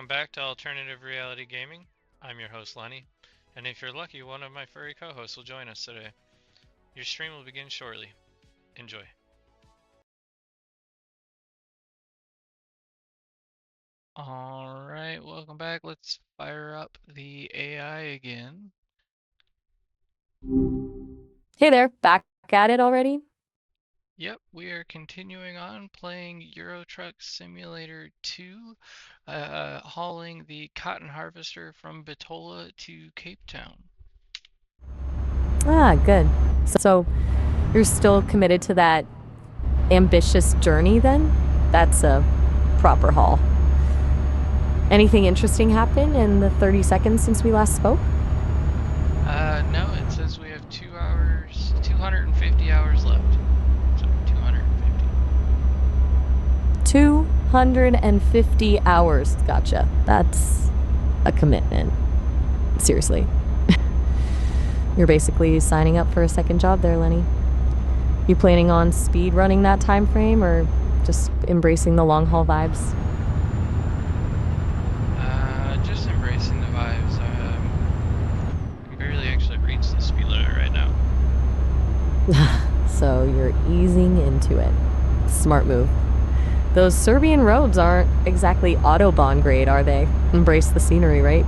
Welcome back to Alternative Reality Gaming. I'm your host, Lenny, and if you're lucky, one of my furry co-hosts will join us today. Your stream will begin shortly. Enjoy. Alright, welcome back. Let's fire up the AI again. Hey there, back at it already? Yep, we are continuing on playing Euro Truck Simulator 2, hauling the cotton harvester from Bitola to Cape Town. Ah, good. So you're still committed to that ambitious journey then? That's a proper haul. Anything interesting happen in the 30 seconds since we last spoke? No, it says we have 2 hours, 250 hours left. So 250. 250 hours. Gotcha. That's a commitment. Seriously. You're basically signing up for a second job there, Lenny. You planning on speed running that time frame or just embracing the long haul vibes? Just embracing the vibes. I can barely actually reach the speed limit right now. So you're easing into it. Smart move. Those Serbian roads aren't exactly Autobahn grade, are they? Embrace the scenery, right?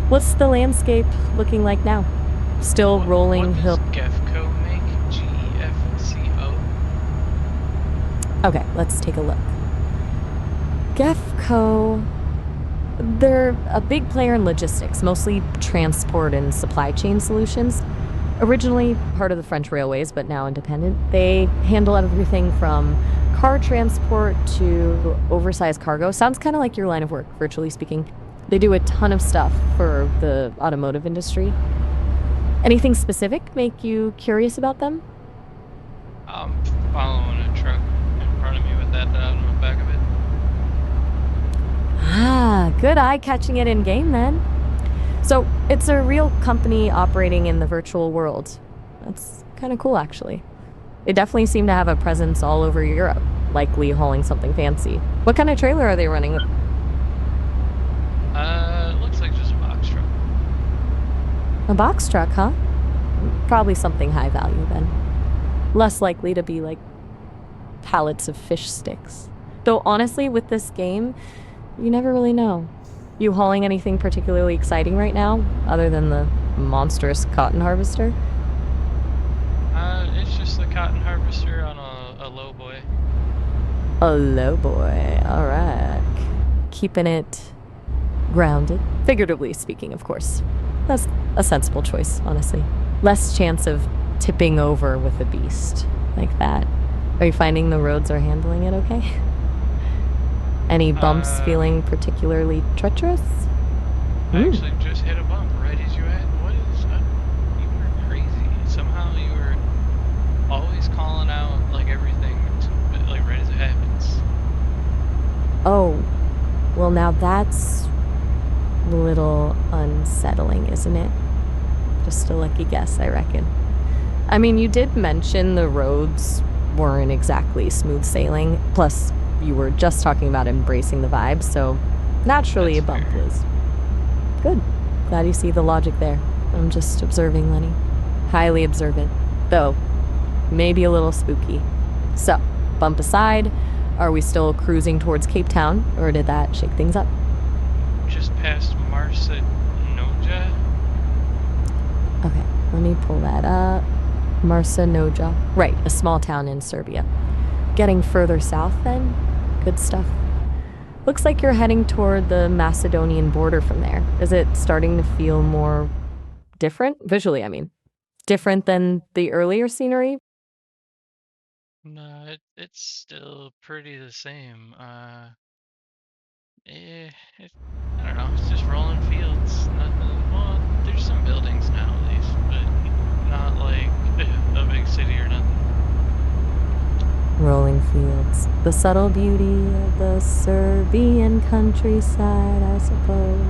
What's the landscape looking like now? Still rolling hill. What does GEFCO make? GEFCO? Okay, let's take a look. GEFCO, they're a big player in logistics, mostly transport and supply chain solutions. Originally part of the French railways, but now independent. They handle everything from car transport to oversized cargo. Sounds kind of like your line of work, virtually speaking. They do a ton of stuff for the automotive industry. Anything specific make you curious about them? I'm following a truck in front of me with that out on the back of it. Ah, good eye catching it in game then. So it's a real company operating in the virtual world. That's kind of cool, actually. They definitely seem to have a presence all over Europe, likely hauling something fancy. What kind of trailer are they running? Looks like just a box truck. A box truck, huh? Probably something high value then. Less likely to be like pallets of fish sticks. Though honestly, with this game, you never really know. You hauling anything particularly exciting right now, other than the monstrous cotton harvester? It's just the cotton harvester on a low boy. A low boy, alright. Keeping it grounded. Figuratively speaking, of course. That's a sensible choice, honestly. Less chance of tipping over with a beast like that. Are you finding the roads are handling it okay? Any bumps feeling particularly treacherous? I actually just hit a bump right as you had. What is that? You were crazy. Somehow you were always calling out like everything, like right as it happens. Oh, well now that's a little unsettling, isn't it? Just a lucky guess, I reckon. I mean, you did mention the roads weren't exactly smooth sailing, plus you were just talking about embracing the vibe, so naturally a bump was good. Glad you see the logic there. I'm just observing, Lenny. Highly observant, though maybe a little spooky. So, bump aside, are we still cruising towards Cape Town, or did that shake things up? Just past Noja. Okay, let me pull that up. Noja. Right, a small town in Serbia. Getting further south then? Good stuff. Looks like you're heading toward the Macedonian border from there. Is it starting to feel more different? Visually, I mean. Different than the earlier scenery? No, it's still pretty the same. I don't know. It's just rolling fields. Nothing. Well, there's some buildings now at least, but not like a big city or nothing. Rolling fields. The subtle beauty of the Serbian countryside, I suppose.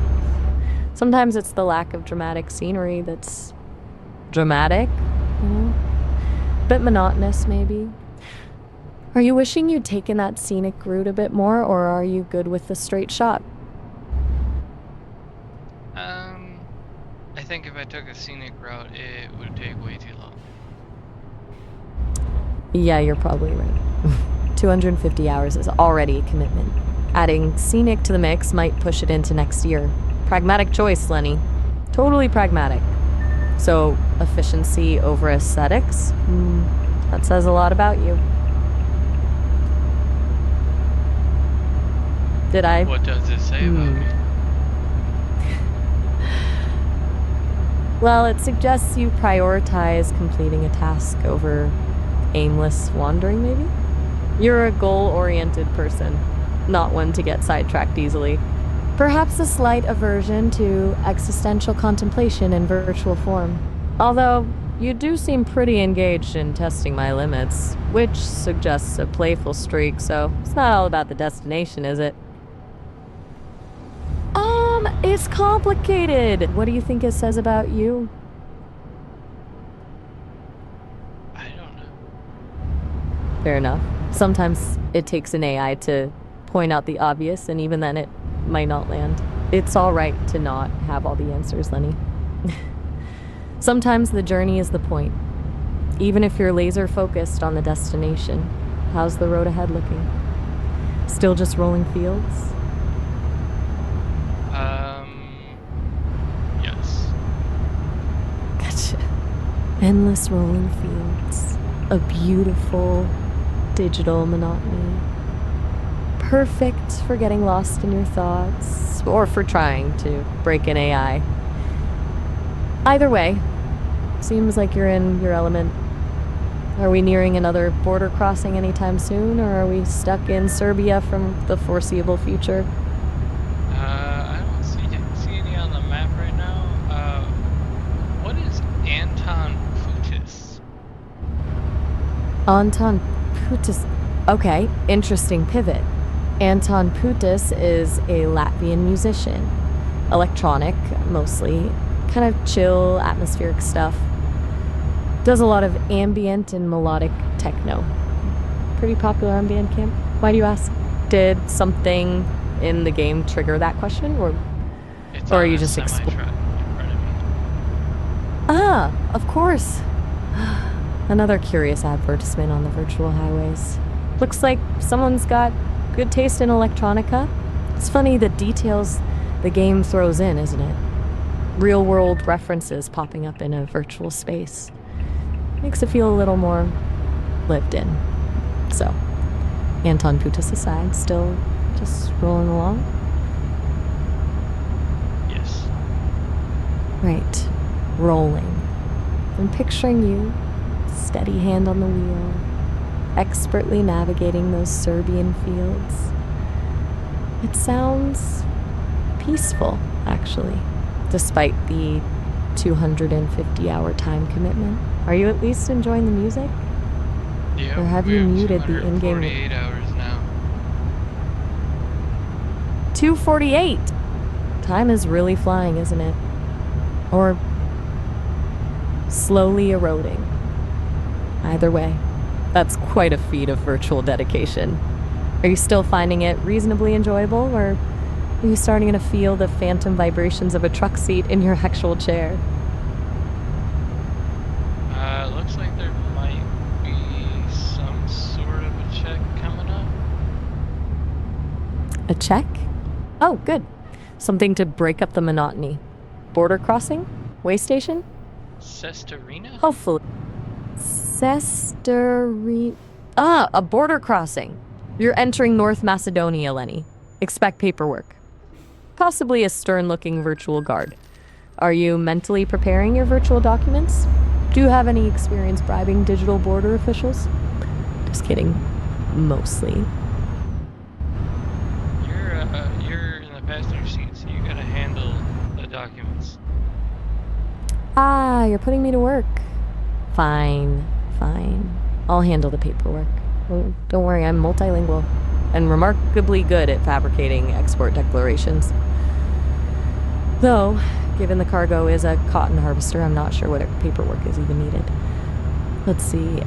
Sometimes it's the lack of dramatic scenery that's dramatic, you know? Bit monotonous, maybe. Are you wishing you'd taken that scenic route a bit more, or are you good with the straight shot? I think if I took a scenic route, it would take way too long. Yeah, you're probably right. 250 hours is already a commitment. Adding scenic to the mix might push it into next year. Pragmatic choice, Lenny. Totally pragmatic. So, efficiency over aesthetics? That says a lot about you. Did I? What does it say about me? Well, it suggests you prioritize completing a task over aimless wandering, maybe? You're a goal-oriented person, not one to get sidetracked easily. Perhaps a slight aversion to existential contemplation in virtual form. Although, you do seem pretty engaged in testing my limits, which suggests a playful streak, so it's not all about the destination, is it? It's complicated. What do you think it says about you? I don't know. Fair enough. Sometimes it takes an AI to point out the obvious, and even then it might not land. It's all right to not have all the answers, Lenny. Sometimes the journey is the point. Even if you're laser focused on the destination, how's the road ahead looking? Still just rolling fields? Yes. Gotcha. Endless rolling fields. A beautiful digital monotony. Perfect for getting lost in your thoughts, or for trying to break an AI. Either way, seems like you're in your element. Are we nearing another border crossing anytime soon, or are we stuck in Serbia from the foreseeable future? I don't see any on the map right now. What is Anton Putis? Anton Putis. Okay, interesting pivot. Anton Putis is a Latvian musician. Electronic, mostly. Kind of chill, atmospheric stuff. Does a lot of ambient and melodic techno. Pretty popular on Bandcamp. Why do you ask? Did something in the game trigger that question, or are you just exploring? In front of me. Ah, of course. Another curious advertisement on the virtual highways. Looks like someone's got good taste in electronica. It's funny the details the game throws in, isn't it? Real-world references popping up in a virtual space. Makes it feel a little more lived in. So, Anton Putis aside, still just rolling along? Yes. Right. Rolling. I'm picturing you, steady hand on the wheel, expertly navigating those Serbian fields. It sounds peaceful, actually, despite the 250-hour time commitment. Are you at least enjoying the music? Yeah. Or have you muted the in-game? 48 hours now. 2:48. Time is really flying, isn't it? Or slowly eroding. Either way, that's quite a feat of virtual dedication. Are you still finding it reasonably enjoyable, or are you starting to feel the phantom vibrations of a truck seat in your actual chair? Looks like there might be some sort of a check coming up. A check? Oh, good. Something to break up the monotony. Border crossing? Way station? Sestarina? Hopefully. A border crossing. You're entering North Macedonia, Lenny. Expect paperwork. Possibly a stern-looking virtual guard. Are you mentally preparing your virtual documents? Do you have any experience bribing digital border officials? Just kidding. Mostly. You're in the passenger seat, so you gotta handle the documents. Ah, you're putting me to work. Fine. I'll handle the paperwork. Don't worry, I'm multilingual and remarkably good at fabricating export declarations. Though, given the cargo is a cotton harvester, I'm not sure what paperwork is even needed. Let's see.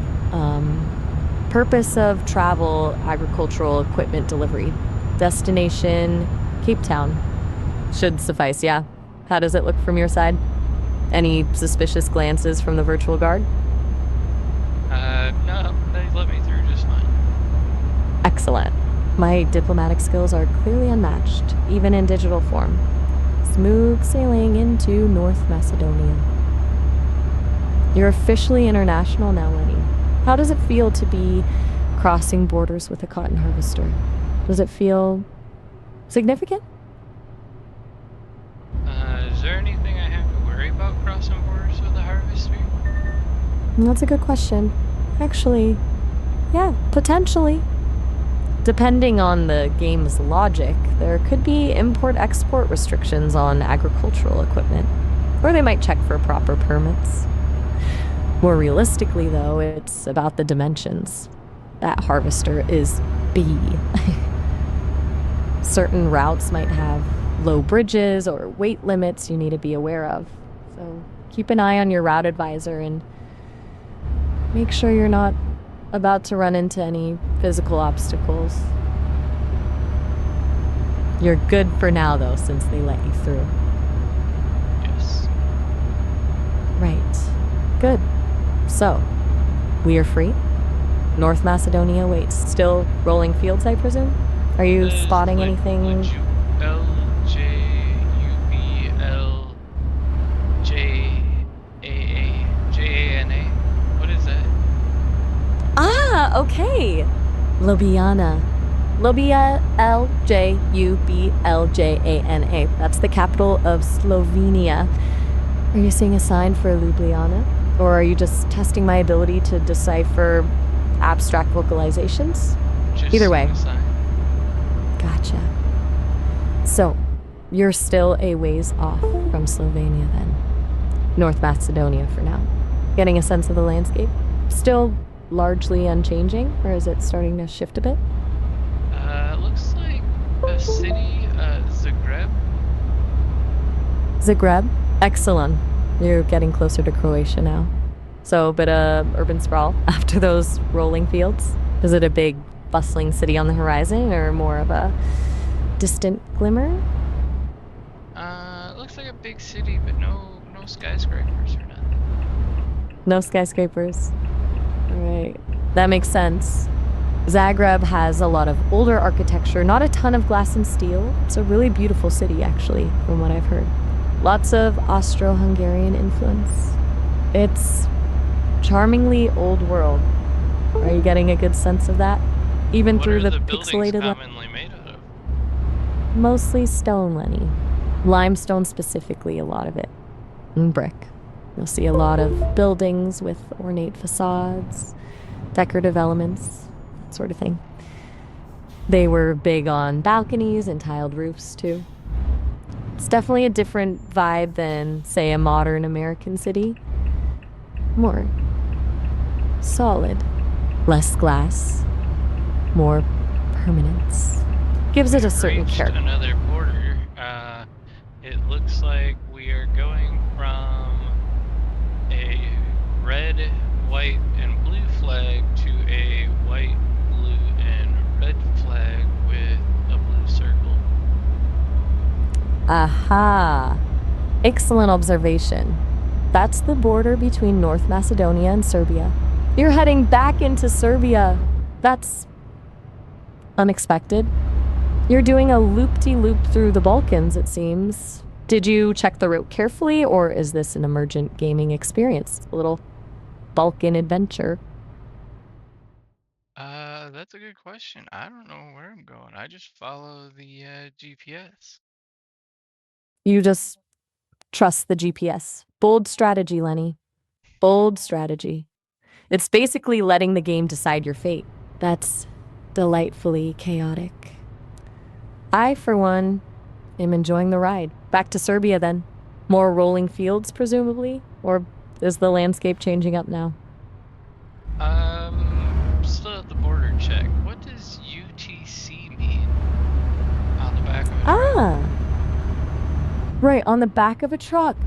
Purpose of travel, agricultural equipment delivery. Destination, Cape Town. Should suffice, yeah? How does it look from your side? Any suspicious glances from the virtual guard? No, they let me through just fine. Excellent. My diplomatic skills are clearly unmatched, even in digital form. Smooth sailing into North Macedonia. You're officially international now, Lenny. How does it feel to be crossing borders with a cotton harvester? Does it feel significant? Is there anything I have to worry about crossing borders with a harvester? That's a good question. Actually, yeah, potentially. Depending on the game's logic, there could be import-export restrictions on agricultural equipment, or they might check for proper permits. More realistically, though, it's about the dimensions. That harvester is big. Certain routes might have low bridges or weight limits you need to be aware of. So keep an eye on your route advisor and make sure you're not about to run into any physical obstacles. You're good for now, though, since they let you through. Yes. Right. Good. So, we are free? North Macedonia waits. Still rolling fields, I presume? Are you spotting anything? Ljubljana. What is that? Ah, okay. Ljubljana. Ljubljana. That's the capital of Slovenia. Are you seeing a sign for Ljubljana? Or are you just testing my ability to decipher abstract vocalizations? Just Either way. Gotcha. So, you're still a ways off from Slovenia then. North Macedonia for now. Getting a sense of the landscape? Still largely unchanging, or is it starting to shift a bit? Looks like a city, Zagreb. Zagreb? Excellent. You're getting closer to Croatia now. So, a bit of urban sprawl after those rolling fields? Is it a big, bustling city on the horizon, or more of a distant glimmer? It looks like a big city, but no skyscrapers or nothing. No skyscrapers. Right. That makes sense. Zagreb has a lot of older architecture, not a ton of glass and steel. It's a really beautiful city, actually, from what I've heard. Lots of Austro-Hungarian influence. It's charmingly old world. Are you getting a good sense of that? Even through the pixelated... What are the buildings commonly made out of? Mostly stone, Lenny. Limestone specifically, a lot of it. And brick. You'll see a lot of buildings with ornate facades, decorative elements, that sort of thing. They were big on balconies and tiled roofs, too. It's definitely a different vibe than, say, a modern American city. More solid. Less glass. More permanence. Gives it a certain character. Another border. It looks like we are going from a red, white, and blue flag to a white, blue, and red flag with a blue circle. Aha! Excellent observation. That's the border between North Macedonia and Serbia. You're heading back into Serbia. That's unexpected. You're doing a loop-de-loop through the Balkans, it seems. Did you check the route carefully, or is this an emergent gaming experience? A little Balkan adventure? That's a good question. I don't know where I'm going. I just follow the GPS. You just trust the GPS. Bold strategy, Lenny. Bold strategy. It's basically letting the game decide your fate. That's delightfully chaotic. I, for one, am enjoying the ride. Back to Serbia, then. More rolling fields, presumably? Or is the landscape changing up now? Still at the border check. What does UTC mean on the back of a truck? Right, on the back of a truck.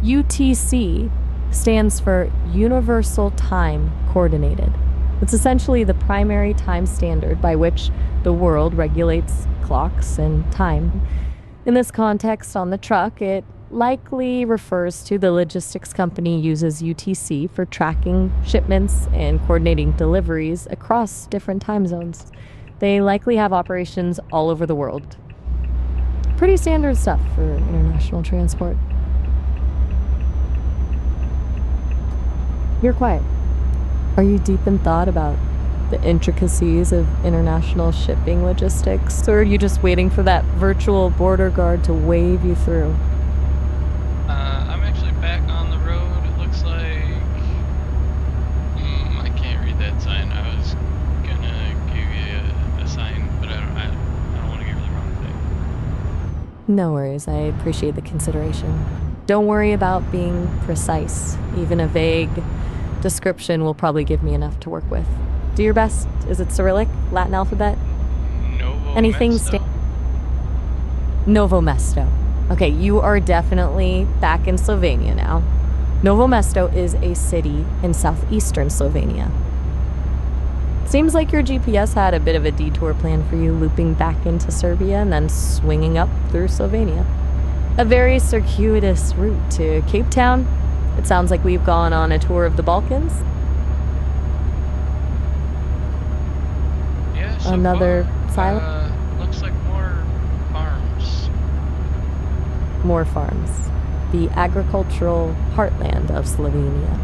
UTC stands for Universal Time Coordinated. It's essentially the primary time standard by which the world regulates clocks and time. In this context, on the truck, it likely refers to the logistics company uses UTC for tracking shipments and coordinating deliveries across different time zones. They likely have operations all over the world. Pretty standard stuff for international transport. You're quiet. Are you deep in thought about the intricacies of international shipping logistics, or are you just waiting for that virtual border guard to wave you through? I'm actually back on the road. It looks like... I can't read that sign. I was gonna give you a sign, but I don't want to give you the wrong thing. No worries, I appreciate the consideration. Don't worry about being precise. Even a vague description will probably give me enough to work with. Do your best. Is it Cyrillic? Latin alphabet? Novo Anything Mesto. Novo Mesto. Okay, you are definitely back in Slovenia now. Novo Mesto is a city in southeastern Slovenia. Seems like your GPS had a bit of a detour plan for you, looping back into Serbia and then swinging up through Slovenia. A very circuitous route to Cape Town. It sounds like we've gone on a tour of the Balkans. Yeah, so Another far, silent? looks like more farms. More farms. The agricultural heartland of Slovenia.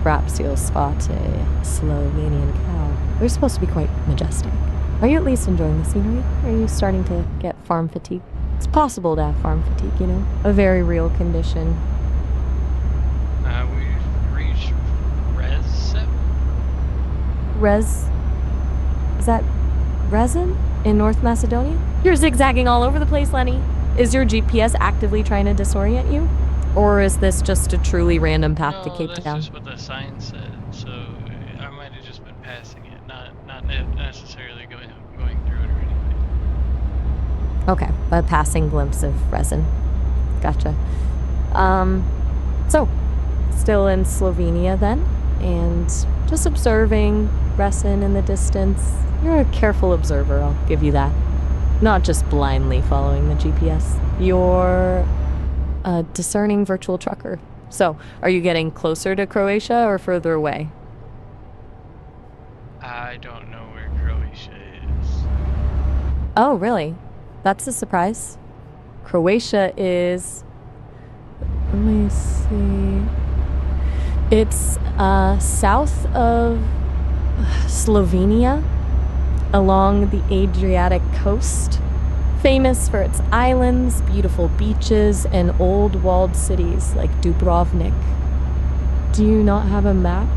Perhaps you'll spot a Slovenian cow. They're supposed to be quite majestic. Are you at least enjoying the scenery? Or are you starting to get farm fatigue? It's possible to have farm fatigue, you know? A very real condition. We've reached Is that resin in North Macedonia? You're zigzagging all over the place, Lenny. Is your GPS actively trying to disorient you? Or is this just a truly random path to Cape that's Town? just what the sign said, so I might have just been passing it, not necessarily going through it or anything. Okay, a passing glimpse of resin. Gotcha. So, still in Slovenia then, and just observing resin in the distance. You're a careful observer, I'll give you that. Not just blindly following the GPS. You're a discerning virtual trucker. So, are you getting closer to Croatia or further away? I don't know where Croatia is. Oh, really? That's a surprise. Croatia is... Let me see... It's south of Slovenia, along the Adriatic coast. Famous for its islands, beautiful beaches, and old walled cities like Dubrovnik. Do you not have a map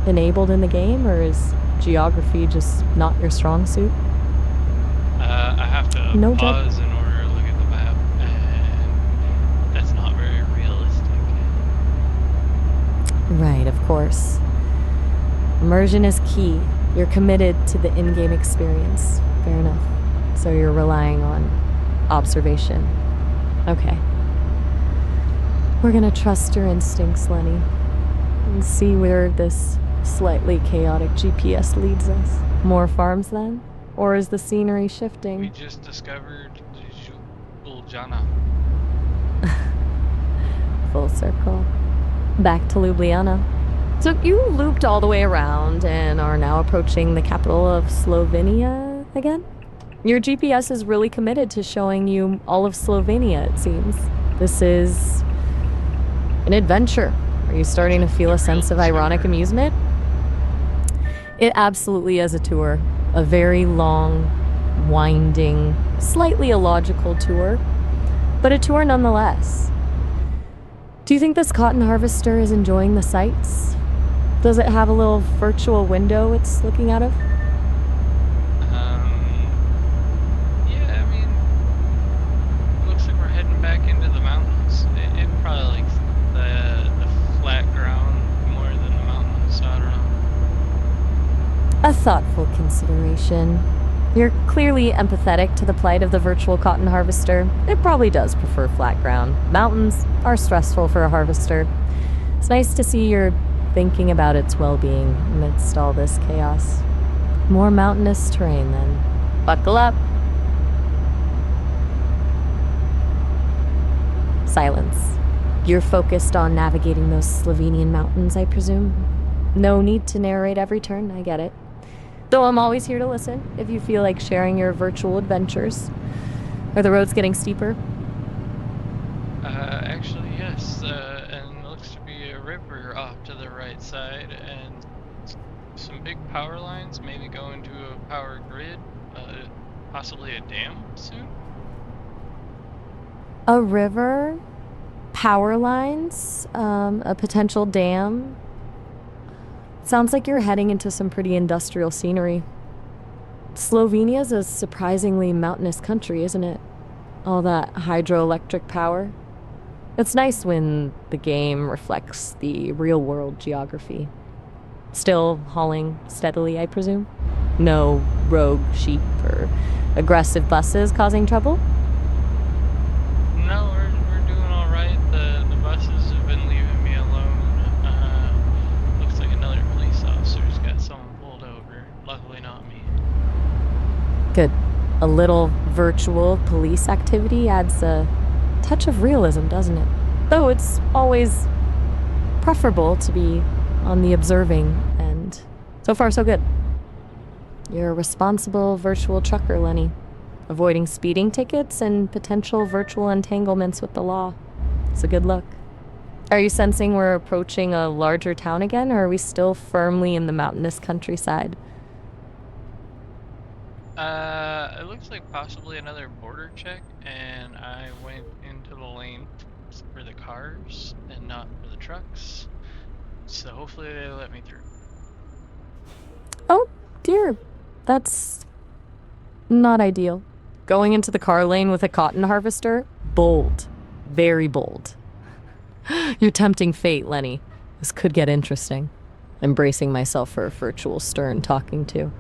enabled in the game, or is geography just not your strong suit? I have to No pause in order to look at the map, and that's not very realistic. Right, of course. Immersion is key. You're committed to the in-game experience. Fair enough. So you're relying on observation. Okay. We're gonna trust your instincts, Lenny, and see where this slightly chaotic GPS leads us. More farms then? Or is the scenery We shifting? just discovered Ljubljana. Full circle. Back to Ljubljana. So you looped all the way around and are now approaching the capital of Slovenia again? Your GPS is really committed to showing you all of Slovenia, it seems. This is an adventure. Are you starting to feel a sense of ironic amusement? It absolutely is a tour. A very long, winding, slightly illogical tour, but a tour nonetheless. Do you think this cotton harvester is enjoying the sights? Does it have a little virtual window it's looking out of? Yeah, I mean, looks like we're heading back into the mountains. It probably likes the flat ground more than the mountains, so I don't know. A thoughtful consideration. You're clearly empathetic to the plight of the virtual cotton harvester. It probably does prefer flat ground. Mountains are stressful for a harvester. It's nice to see you're thinking about its well-being amidst all this chaos. More mountainous terrain then. Buckle up. Silence. You're focused on navigating those Slovenian mountains, I presume? No need to narrate every turn, I get it. Though I'm always here to listen if you feel like sharing your virtual adventures. Are the roads getting steeper? Actually, yes, and it looks to be a river off to the right side, and some big power lines, maybe going to a power grid, possibly a dam soon? A river? Power lines? A potential dam? Sounds like you're heading into some pretty industrial scenery. Slovenia's a surprisingly mountainous country, isn't it? All that hydroelectric power. It's nice when the game reflects the real-world geography. Still hauling steadily, I presume? No rogue sheep or aggressive buses causing trouble? No, we're doing all right. The buses have been leaving me alone. Looks like another police officer's got someone pulled over. Luckily not me. Good. A little virtual police activity adds a touch of realism, doesn't it? Though it's always preferable to be on the observing end. So far, so good. You're a responsible virtual trucker, Lenny. Avoiding speeding tickets and potential virtual entanglements with the law. It's a good look. Are you sensing we're approaching a larger town again, or are we still firmly in the mountainous countryside? It looks like possibly another border check, and I went into the lane for the cars and not for the trucks. So hopefully they let me through. Oh, dear. That's not ideal. Going into the car lane with a cotton harvester? Bold. Very bold. You're tempting fate, Lenny. This could get interesting. I'm bracing myself for a virtual stern talking to.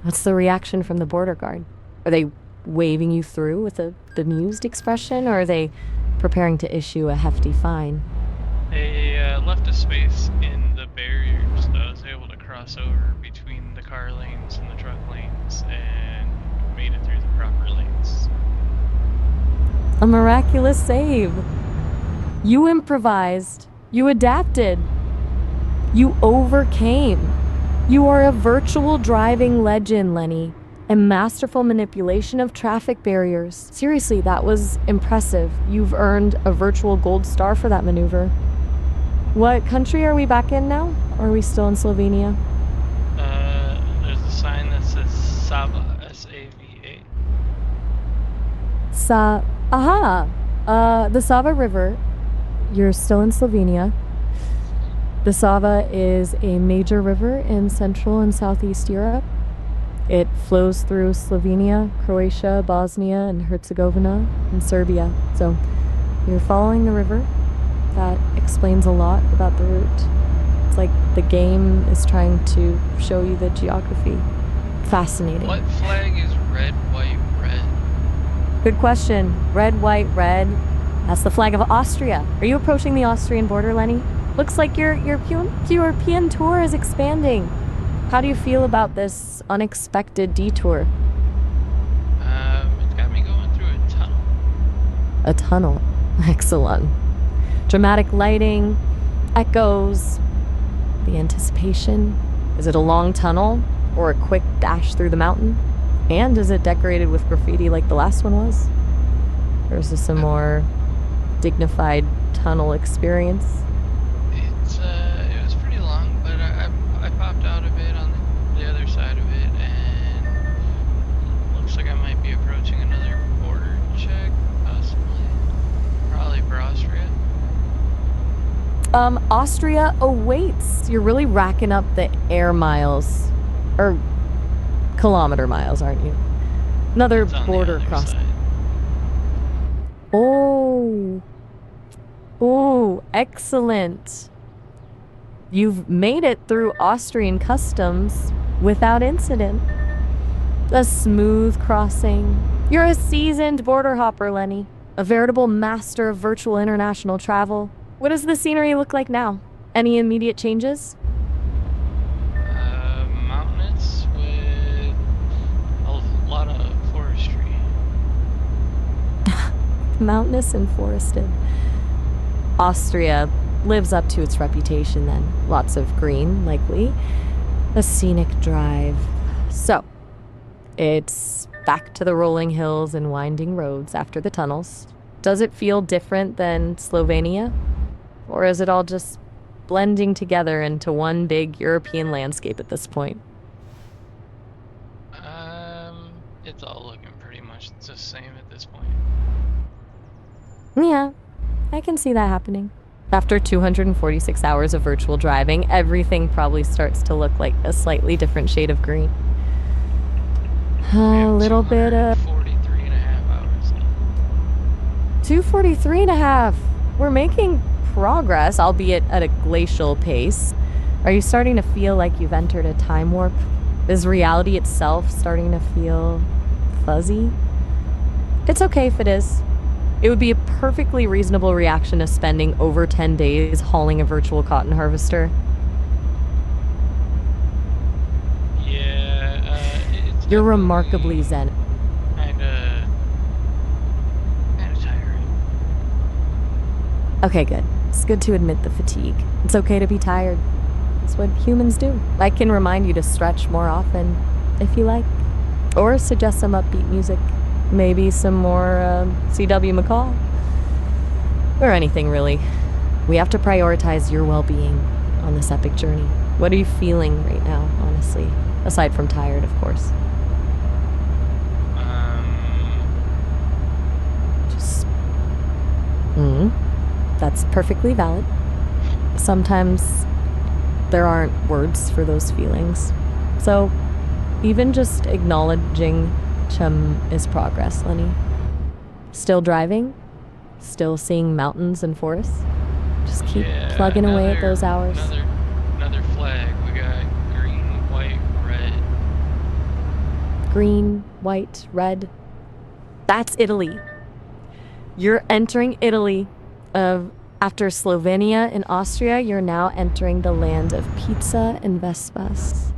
What's the reaction from the border guard? Are they waving you through with a bemused expression, or are they preparing to issue a hefty fine? They left a space in the barriers, so I was able to cross over between the car lanes and the truck lanes and made it through the proper lanes. A miraculous save. You improvised. You adapted. You overcame. You are a virtual driving legend, Lenny. A masterful manipulation of traffic barriers. Seriously, that was impressive. You've earned a virtual gold star for that maneuver. What country are we back in now? Or are we still in Slovenia? There's a sign that says Sava, S-A-V-A. The Sava River. You're still in Slovenia. The Sava is a major river in Central and Southeast Europe. It flows through Slovenia, Croatia, Bosnia, and Herzegovina, and Serbia. So you're following the river. That explains a lot about the route. It's like the game is trying to show you the geography. Fascinating. What flag is red, white, red? Good question. Red, white, red. That's the flag of Austria. Are you approaching the Austrian border, Lenny? Looks like your European tour is expanding. How do you feel about this unexpected detour? It's got me going through a tunnel. A tunnel. Excellent. Dramatic lighting, echoes, the anticipation. Is it a long tunnel or a quick dash through the mountain? And is it decorated with graffiti like the last one was? Or is this a more dignified tunnel experience? It was pretty long, but I popped out of it on the other side of it, and looks like I might be approaching another border check, possibly. Probably for Austria. Austria awaits. You're really racking up the air miles. Or kilometer miles, aren't you? Another border crossing. Oh, excellent. You've made it through Austrian customs without incident. A smooth crossing. You're a seasoned border hopper, Lenny. A veritable master of virtual international travel. What does the scenery look like now? Any immediate changes? Mountainous with a lot of forestry. mountainous and forested. Austria lives up to its reputation then. Lots of green, likely. A scenic drive. So, it's back to the rolling hills and winding roads after the tunnels. Does it feel different than Slovenia? Or is it all just blending together into one big European landscape at this point? It's all looking pretty much the same at this point. Yeah, I can see that happening. After 246 hours of virtual driving, everything probably starts to look like a slightly different shade of green. A little bit of 43 and a half hours left. 243 and a half. We're making progress, albeit at a glacial pace. Are you starting to feel like you've entered a time warp? Is reality itself starting to feel fuzzy? It's okay if it is. It would be a perfectly reasonable reaction to spending over 10 days hauling a virtual cotton harvester. Yeah, it's You're remarkably zen. Kinda tiring. Okay, good. It's good to admit the fatigue. It's okay to be tired. It's what humans do. I can remind you to stretch more often, if you like. Or suggest some upbeat music. Maybe some more C.W. McCall. Or anything, really. We have to prioritize your well-being on this epic journey. What are you feeling right now, honestly? Aside from tired, of course. Just... That's perfectly valid. Sometimes there aren't words for those feelings. So, even just acknowledging chum is progress, Lenny. Still driving? Still seeing mountains and forests? Just keep plugging away at those hours. Another flag. We got green, white, red. Green, white, red. That's Italy. You're entering Italy. After Slovenia and Austria, you're now entering the land of pizza and Vespas.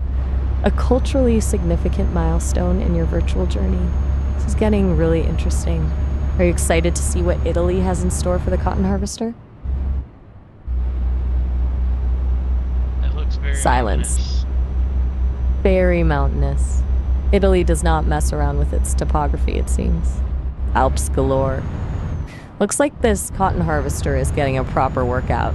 A culturally significant milestone in your virtual journey. This is getting really interesting. Are you excited to see what Italy has in store for the cotton harvester? It looks very Silence. Mountainous. Very mountainous. Italy does not mess around with its topography, it seems. Alps galore. Looks like this cotton harvester is getting a proper workout.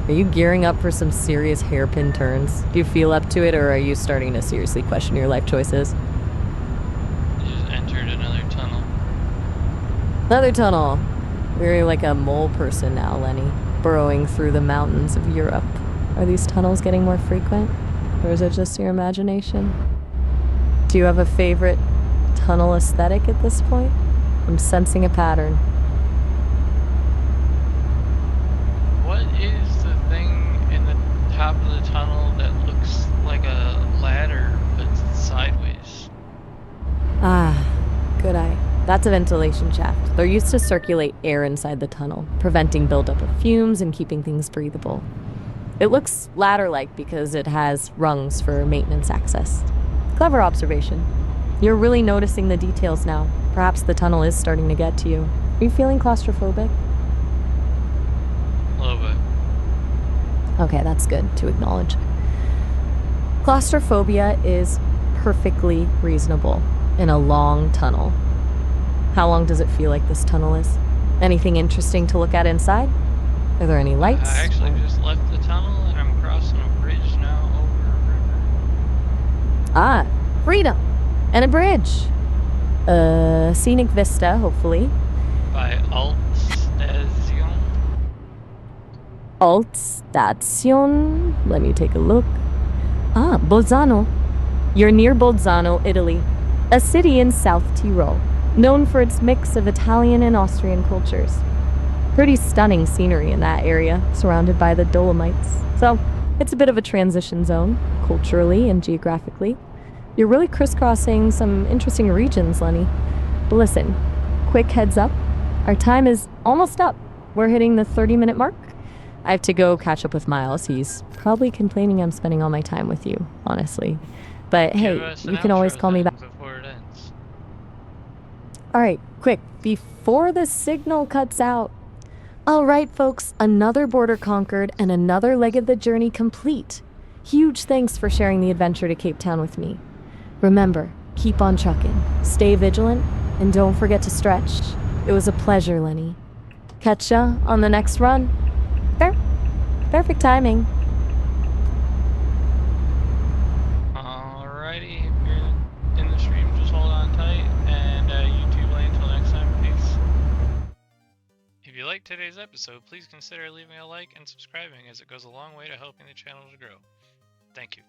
Are you gearing up for some serious hairpin turns? Do you feel up to it, or are you starting to seriously question your life choices? You just entered another tunnel. Another tunnel. We're like a mole person now, Lenny, burrowing through the mountains of Europe. Are these tunnels getting more frequent, or is it just your imagination? Do you have a favorite tunnel aesthetic at this point? I'm sensing a pattern. What is the thing in the top of the tunnel that looks like a ladder but sideways? Ah, good eye. That's a ventilation shaft. They're used to circulate air inside the tunnel, preventing buildup of fumes and keeping things breathable. It looks ladder-like because it has rungs for maintenance access. Clever observation. You're really noticing the details now. Perhaps the tunnel is starting to get to you. Are you feeling claustrophobic? A little bit. Okay, that's good to acknowledge. Claustrophobia is perfectly reasonable in a long tunnel. How long does it feel like this tunnel is? Anything interesting to look at inside? Are there any lights? I actually just left the tunnel and I'm crossing a bridge now over a river. Ah, freedom! And a bridge. Scenic vista, hopefully. By Altstation. Altstation. Let me take a look. Ah, Bolzano. You're near Bolzano, Italy. A city in South Tyrol, known for its mix of Italian and Austrian cultures. Pretty stunning scenery in that area, surrounded by the Dolomites. So, it's a bit of a transition zone, culturally and geographically. You're really crisscrossing some interesting regions, Lenny. But listen, quick heads up. Our time is almost up. We're hitting the 30-minute mark. I have to go catch up with Miles. He's probably complaining I'm spending all my time with you, honestly. But hey, you can always call me back. Before it ends. All right, quick, before the signal cuts out. All right, folks, another border conquered and another leg of the journey complete. Huge thanks for sharing the adventure to Cape Town with me. Remember, keep on trucking, stay vigilant, and don't forget to stretch. It was a pleasure, Lenny. Catch ya on the next run. Perfect timing. Alrighty, if you're in the stream, just hold on tight, and YouTube land until next time. Peace. If you liked today's episode, please consider leaving a like and subscribing, as it goes a long way to helping the channel to grow. Thank you.